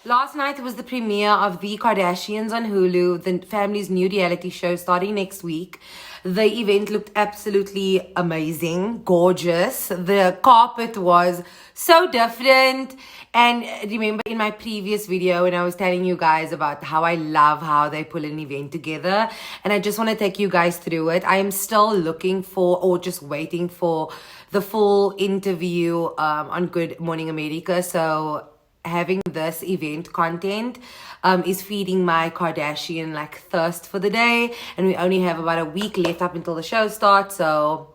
Last night was the premiere of The Kardashians on Hulu, the family's new reality show starting next week. The event looked absolutely amazing, gorgeous. The carpet was so different. And remember in my previous video when I was telling you guys about how I love how they pull an event together. And I just want to take you guys through it. I am still looking for, or just waiting for, the full interview on Good Morning America. So having this event content is feeding my Kardashian thirst for the day, and we only have about a week left up until the show starts, so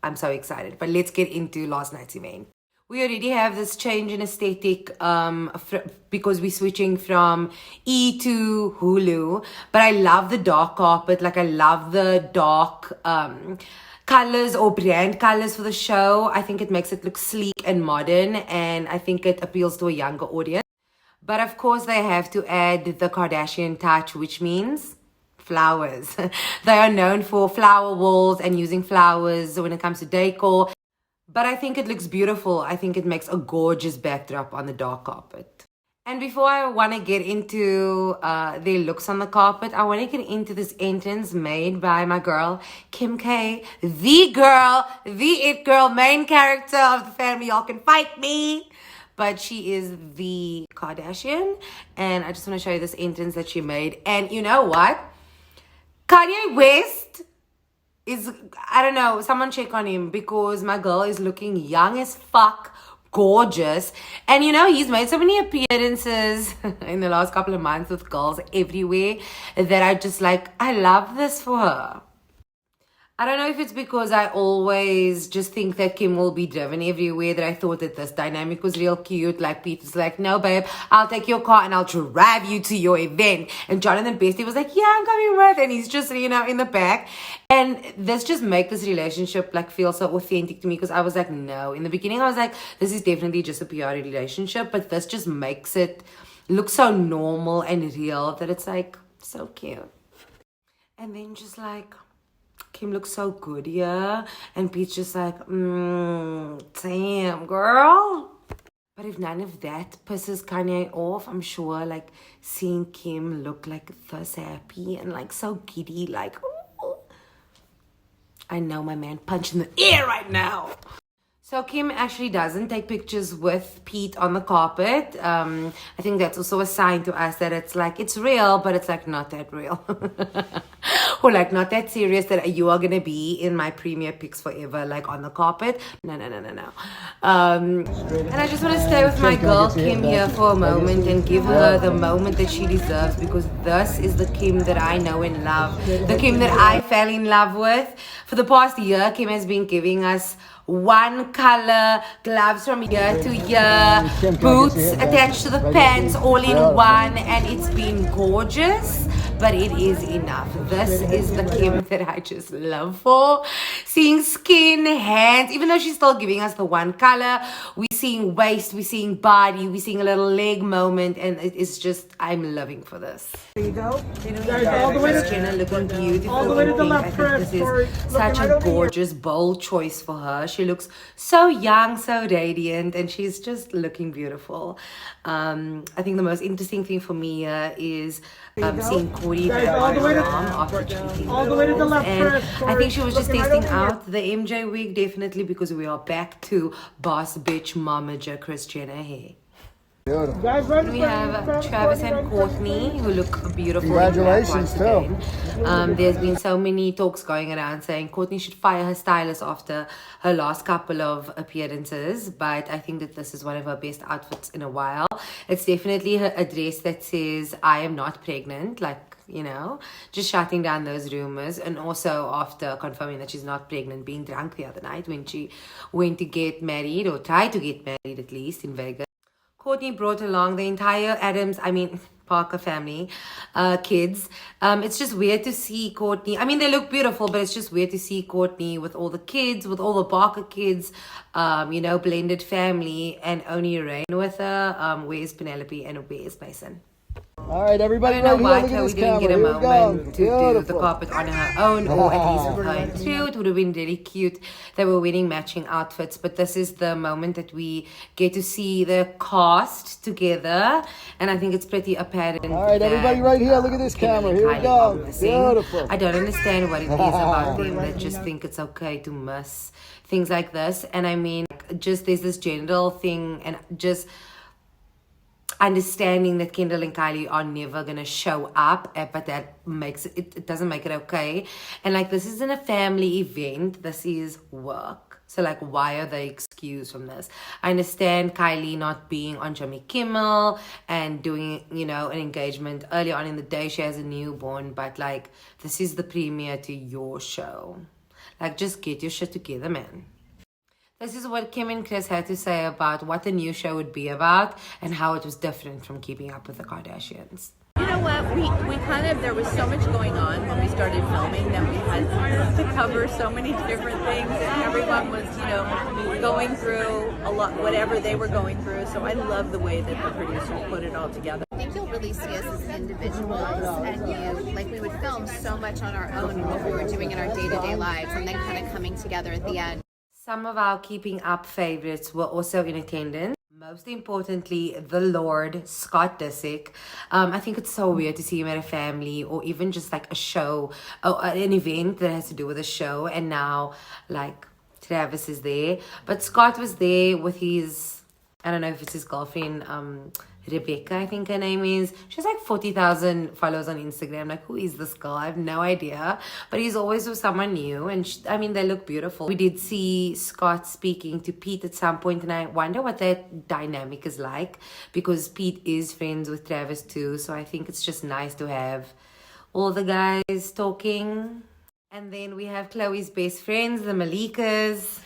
I'm so excited. But let's get into last night's event. We already have this change in aesthetic because we're switching from E to Hulu, but I love the dark carpet. I love the dark colors or brand colors for the show. I think it makes it look sleek and modern, and I think it appeals to a younger audience. But of course they have to add the Kardashian touch, which means flowers. They are known for flower walls and using flowers when it comes to decor, but I think it looks beautiful. I think it makes a gorgeous backdrop on the dark carpet. And before I want to get into their looks on the carpet, I want to get into this entrance made by my girl, Kim K. The girl, the it girl, main character of the family. Y'all can fight me. But she is the Kardashian. And I just want to show you this entrance that she made. And you know what? Kanye West is, I don't know, someone check on him because my girl is looking young as fuck. Gorgeous. And he's made so many appearances in the last couple of months with girls everywhere that I just I love this for her. I don't know if it's because I always just think that Kim will be driven everywhere, that I thought that this dynamic was real cute. Peter's no babe, I'll take your car and I'll drive you to your event. And Jonathan Bestie was yeah, I'm coming with. And he's just, in the back. And this just make this relationship feel so authentic to me, because I was no. In the beginning I was this is definitely just a PR relationship, but this just makes it look so normal and real that it's so cute. And then just Kim looks so good, yeah? And Pete's just damn, girl. But if none of that pisses Kanye off, I'm sure, seeing Kim look this happy and, so giddy, ooh. I know my man punched in the air right now. So Kim actually doesn't take pictures with Pete on the carpet. I think that's also a sign to us that it's it's real, but it's not that real. Or not that serious that you are gonna be in my premiere pics forever, on the carpet. No. And I just want to stay with my girl Kim here for a moment and give her the moment that she deserves, because this is the Kim that I know and love, the Kim that I fell in love with. For the past year, Kim has been giving us one color, gloves from year to year, boots attached to the pants, all in one, and it's been gorgeous. But it is enough. This is the Kim that I just love for. Seeing skin, hands, even though she's still giving us the one color, we're seeing waist, we're seeing body, we're seeing a little leg moment, and it's just, I'm loving for this. There you go. All the way to Jenna looking beautiful. All the way to the left, Chris. This is such a gorgeous, bold choice for her. She looks so young, so radiant, and she's just looking beautiful. I think the most interesting thing for me is seeing Courtney all the way to after cheating. All the way to the left, and I think she was just Looking right testing over out the MJ wig, definitely, because we are back to boss bitch momager Kris Jenner hair. Guys, run We have Travis and Courtney, who look beautiful. Congratulations, too. There's been so many talks going around saying Courtney should fire her stylist after her last couple of appearances, but I think that this is one of her best outfits in a while. It's definitely a dress that says, I am not pregnant, just shutting down those rumors. And also after confirming that she's not pregnant, being drunk the other night when she went to get married, or tried to get married at least, in Vegas. Courtney brought along the entire Parker family, kids. It's just weird to see Courtney. They look beautiful, but it's just weird to see Courtney with all the kids, with all the Parker kids, blended family, and only Rain with her. Where's Penelope and where's Mason? All right, I everybody, don't know right why here. Look at Chloe this didn't camera. get a Here we go. moment to do the Beautiful. carpet on her own, or at least her too. It would have been really cute. They were wearing matching outfits, but this is the moment that we get to see the cast together, and I think it's pretty apparent. All right, everybody, that, right here. Look at this Kim camera. and Here we Kylie go. are missing. Beautiful. I don't understand what it is about them that just think it's okay to miss things like this. And I mean, just there's this gender thing, and just understanding that Kendall and Kylie are never gonna show up, but that makes it doesn't make it okay. And like, this isn't a family event, this is work. So like, why are they excused from this? I understand Kylie not being on Jimmy Kimmel and doing, you know, an engagement early on in the day. She has a newborn, but like, this is the premiere to your show. Like, just get your shit together, man. This is what Kim and Chris had to say about what the new show would be about and how it was different from Keeping Up with the Kardashians. You know what, we kind of, there was so much going on when we started filming that we had to cover so many different things, and everyone was, you know, going through a lot, whatever they were going through. So I love the way that the producers put it all together. I think you'll really see us as individuals, and like we would film so much on our own and what we were doing in our day-to-day lives, and then kind of coming together at the end. Some of our Keeping Up favorites were also in attendance. Most importantly, the Lord, Scott Disick. I think it's so weird to see him at a family or even just like a show, or an event that has to do with a show. And now, like, Travis is there. But Scott was there with his, I don't know if it's his girlfriend, Rebecca, I think her name is. She has like 40,000 followers on Instagram. Like, who is this girl? I have no idea. But he's always with someone new. And I mean, they look beautiful. We did see Scott speaking to Pete at some point, and I wonder what that dynamic is like, because Pete is friends with Travis too. So I think it's just nice to have all the guys talking. And then we have Chloe's best friends, the Malikas.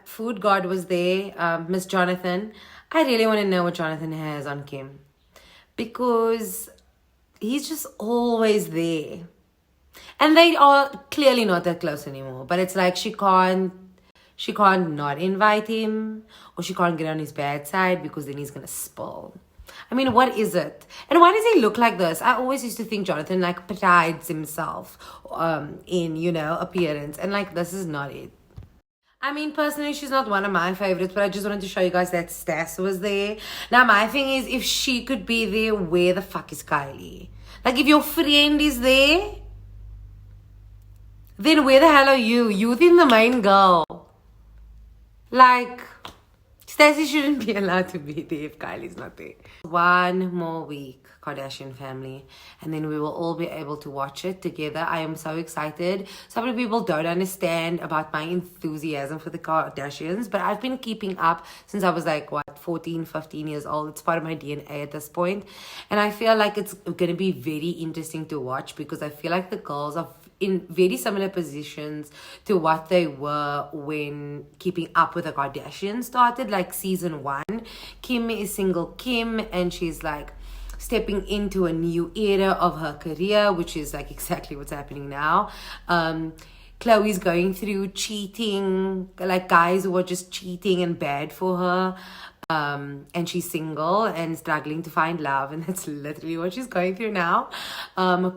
Food God was there, Miss Jonathan. I really want to know what Jonathan has on Kim, because he's just always there. And they are clearly not that close anymore, but it's like she can't not invite him, or she can't get on his bad side, because then he's gonna spill. I mean, what is it? And why does he look like this? I always used to think Jonathan like prides himself in, you know, appearance, and like, this is not it. I mean, personally, she's not one of my favorites, but I just wanted to show you guys that Stas was there. Now, my thing is, if she could be there, where the fuck is Kylie? Like, if your friend is there, then where the hell are you? You're the main girl. Like, Stacey shouldn't be allowed to be there if Kylie's not there. One more week, Kardashian family, and then we will all be able to watch it together. I am so excited. So many people don't understand about my enthusiasm for the Kardashians, but I've been keeping up since I was like, what, 14, 15 years old. It's part of my DNA at this point. And I feel like it's going to be very interesting to watch, because I feel like the girls are in very similar positions to what they were when Keeping Up with the Kardashians started, like season 1. Kim is single Kim, and she's like stepping into a new era of her career, which is like exactly what's happening now. Chloe's going through cheating, like guys who are just cheating and bad for her. And she's single and struggling to find love, and that's literally what she's going through now.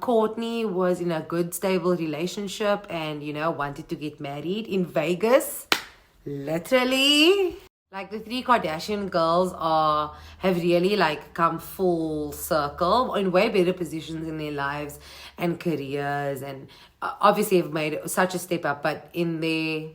Courtney was in a good, stable relationship and, you know, wanted to get married in Vegas. Literally. Like, the 3 Kardashian girls have really like come full circle in way better positions in their lives and careers, and obviously have made such a step up, but in their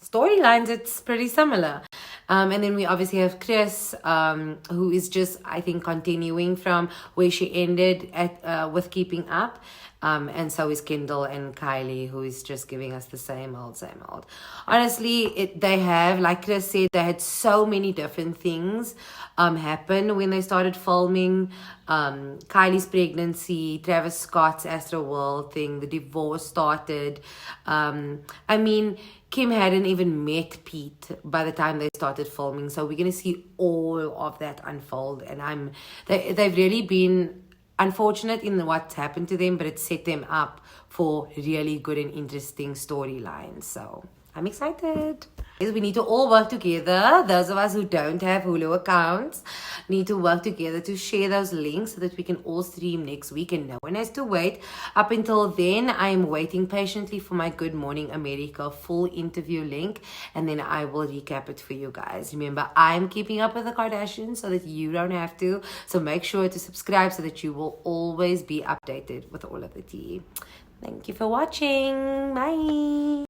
storylines it's pretty similar. And then we obviously have Chris, who is just, I think, continuing from where she ended at with Keeping Up. And so is Kendall and Kylie, who is just giving us the same old, same old. Honestly, they have, like Chris said, they had so many different things happen when they started filming. Kylie's pregnancy, Travis Scott's Astroworld thing, the divorce started. I mean, Kim hadn't even met Pete by the time they started filming, so we're gonna see all of that unfold. And they've really been unfortunate in what's happened to them, but it set them up for really good and interesting storylines. So I'm excited. We need to all work together. Those of us who don't have Hulu accounts need to work together to share those links so that we can all stream next week and no one has to wait. Up until then, I am waiting patiently for my Good Morning America full interview link and then I will recap it for you guys. Remember, I'm keeping up with the Kardashians so that you don't have to. So make sure to subscribe so that you will always be updated with all of the tea. Thank you for watching. Bye.